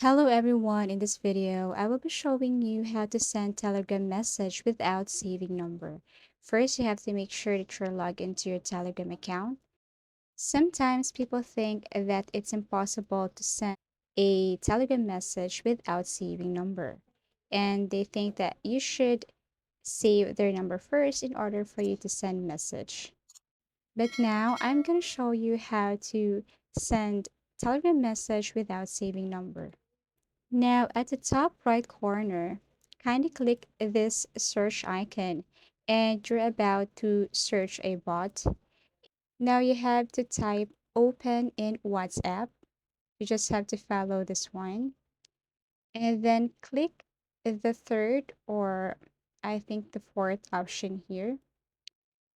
Hello everyone, in this video, I will be showing you how to send Telegram message without saving number. First, you have to make sure that you're logged into your Telegram account. Sometimes people think that it's impossible to send a Telegram message without saving number. And they think that you should save their number first in order for you to send message. But now I'm going to show you how to send Telegram message without saving number. Now, at the top right corner, kindly click this search icon and you're about to search a bot. Now you have to type open in WhatsApp. You just have to follow this one and then click the third or I think the fourth option here.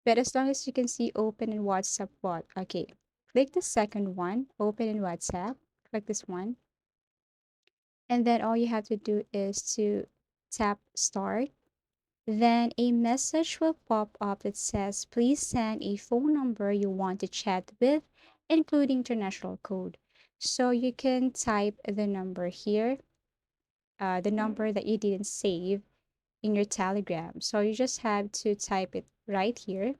But as long as you can see open in WhatsApp bot, okay, click the second one, open in WhatsApp, click this one. And then all you have to do is to tap start. Then a message will pop up that says, please send a phone number you want to chat with, including international code. So you can type the number here, the number that you didn't save in your Telegram. So you just have to type it right here.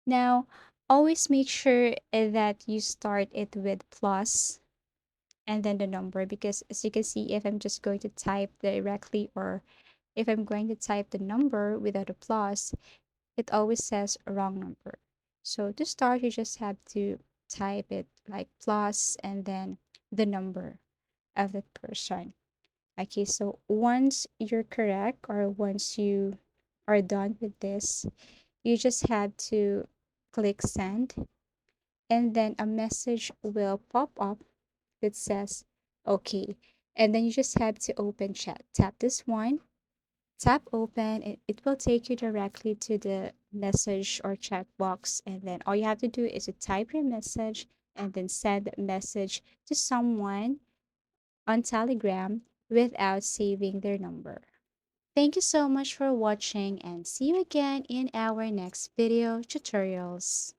Now, always make sure that you start it with plus and then the number because as you can see, if I'm just going to type directly or if I'm going to type the number without a plus, it always says wrong number. So to start, you just have to type it like plus and then the number of the person. Okay, so once you're correct or once you are done with this, you just have to click send and then a message will pop up that says okay. And then you just have to open chat. Tap this one. Tap open, it will take you directly to the message or chat box. And then all you have to do is to type your message and then send that message to someone on Telegram without saving their number. Thank you so much for watching and see you again in our next video tutorials.